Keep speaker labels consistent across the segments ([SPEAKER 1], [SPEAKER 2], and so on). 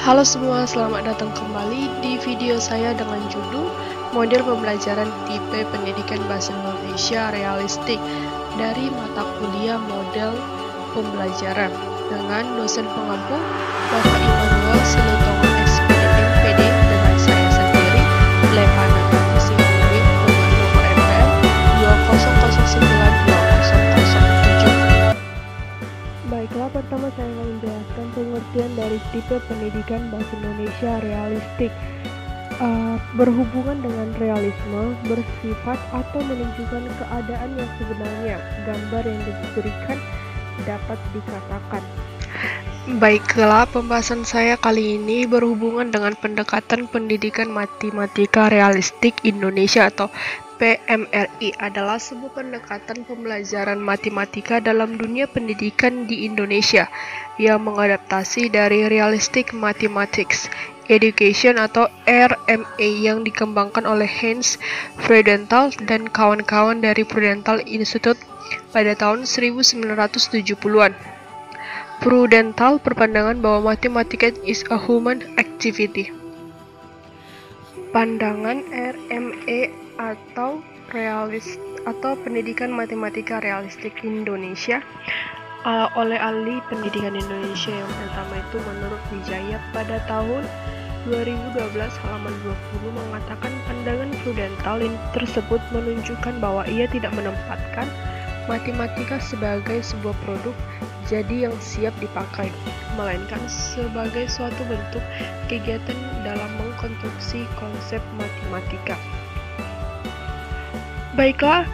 [SPEAKER 1] Halo semua, selamat datang kembali di video saya dengan judul Model Pembelajaran Tipe Pendidikan Bahasa Indonesia Realistik dari mata kuliah Model Pembelajaran dengan dosen pengampu Bapak Immanuel Silutonga SPD MPD dengan saya sendiri Lepana Misi UB dengan nomor NPM 200920007. Baiklah, pertama saya akan menjelaskan pengertian dari tipe pendidikan bahasa Indonesia realistik. Berhubungan dengan realisme, bersifat atau menunjukkan keadaan yang sebenarnya. Gambar yang diberikan dapat dikatakan. Baiklah, pembahasan saya kali ini berhubungan dengan pendekatan pendidikan matematika realistik Indonesia atau PMRI adalah sebuah pendekatan pembelajaran matematika dalam dunia pendidikan di Indonesia yang mengadaptasi dari Realistic Mathematics Education atau RMA yang dikembangkan oleh Hans Freudenthal dan kawan-kawan dari Freudenthal Institute pada tahun 1970-an. Freudenthal berpandangan bahwa matematika is a human activity. Pandangan RMA atau pendidikan matematika realistik Indonesia oleh ahli pendidikan Indonesia yang pertama itu menurut Wijaya pada tahun 2012 halaman 20 mengatakan pandangan Freudenthal tersebut menunjukkan bahwa ia tidak menempatkan matematika sebagai sebuah produk jadi yang siap dipakai, melainkan sebagai suatu bentuk kegiatan dalam mengkonstruksi konsep matematika. Baiklah,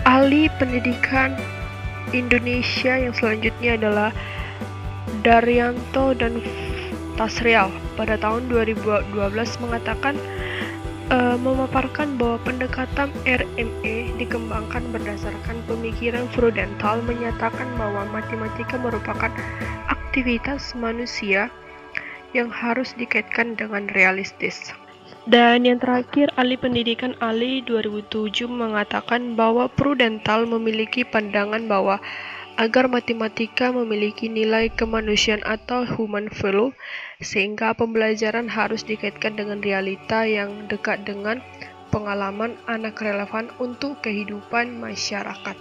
[SPEAKER 1] ahli pendidikan Indonesia yang selanjutnya adalah Daryanto dan Tasrial pada tahun 2012 mengatakan memaparkan bahwa pendekatan RMA dikembangkan berdasarkan pemikiran Freudenthal menyatakan bahwa matematika merupakan aktivitas manusia yang harus dikaitkan dengan realistis. Dan yang terakhir, ahli pendidikan Ali 2007 mengatakan bahwa Freudenthal memiliki pandangan bahwa agar matematika memiliki nilai kemanusiaan atau human value, sehingga pembelajaran harus dikaitkan dengan realita yang dekat dengan pengalaman anak relevan untuk kehidupan masyarakat.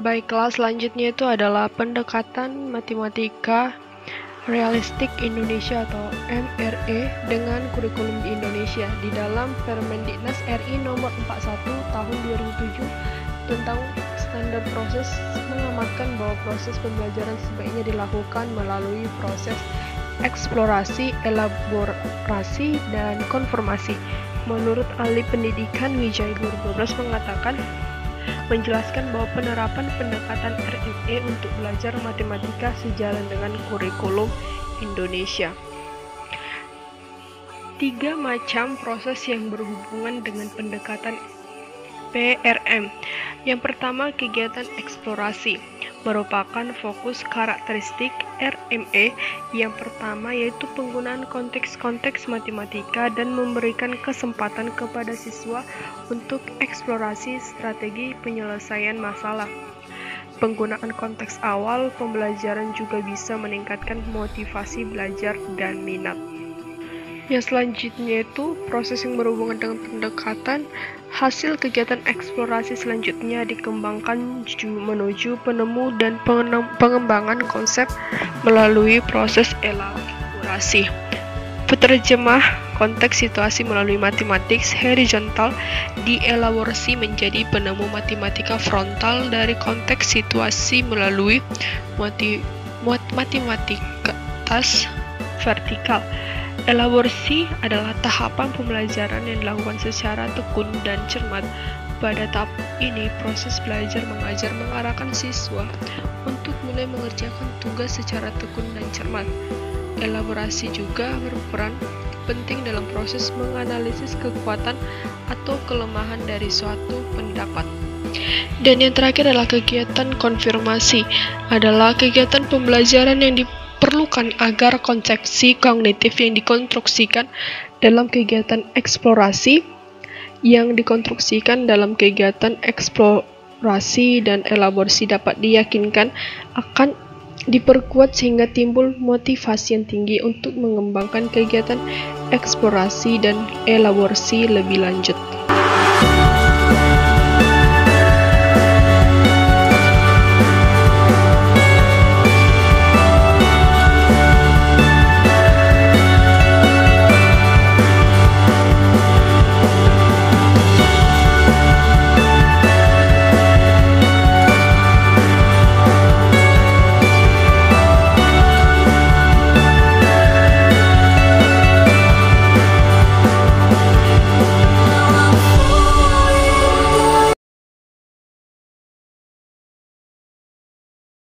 [SPEAKER 1] Baiklah, selanjutnya itu adalah pendekatan matematika Realistik Indonesia atau MRE dengan kurikulum di Indonesia di dalam Permendiknas RI nomor 41 tahun 2007 tentang standar proses mengamatkan bahwa proses pembelajaran sebaiknya dilakukan melalui proses eksplorasi, elaborasi, dan konfirmasi. Menurut ahli pendidikan Wijaya 2012 mengatakan menjelaskan bahwa penerapan pendekatan RMA untuk belajar matematika sejalan dengan kurikulum Indonesia. 3 macam proses yang berhubungan dengan pendekatan PRM. Yang pertama, kegiatan eksplorasi merupakan fokus karakteristik RMA yang pertama, yaitu penggunaan konteks-konteks matematika dan memberikan kesempatan kepada siswa untuk eksplorasi strategi penyelesaian masalah. Penggunaan konteks awal pembelajaran juga bisa meningkatkan motivasi belajar dan minat. Yang selanjutnya itu proses yang berhubungan dengan pendekatan. Hasil kegiatan eksplorasi selanjutnya dikembangkan menuju penemu dan pengembangan konsep melalui proses elaborasi. Penerjemah konteks situasi melalui matematik horizontal dielaborasi menjadi penemu matematika frontal dari konteks situasi melalui matematika vertikal. Elaborasi adalah tahapan pembelajaran yang dilakukan secara tekun dan cermat. Pada tahap ini, proses belajar mengajar mengarahkan siswa untuk mulai mengerjakan tugas secara tekun dan cermat. Elaborasi juga berperan penting dalam proses menganalisis kekuatan atau kelemahan dari suatu pendapat. Dan yang terakhir adalah kegiatan konfirmasi, adalah kegiatan pembelajaran yang diperlukan agar konsepsi kognitif yang dikonstruksikan dalam kegiatan eksplorasi dan elaborasi dapat diyakinkan akan diperkuat sehingga timbul motivasi yang tinggi untuk mengembangkan kegiatan eksplorasi dan elaborasi lebih lanjut.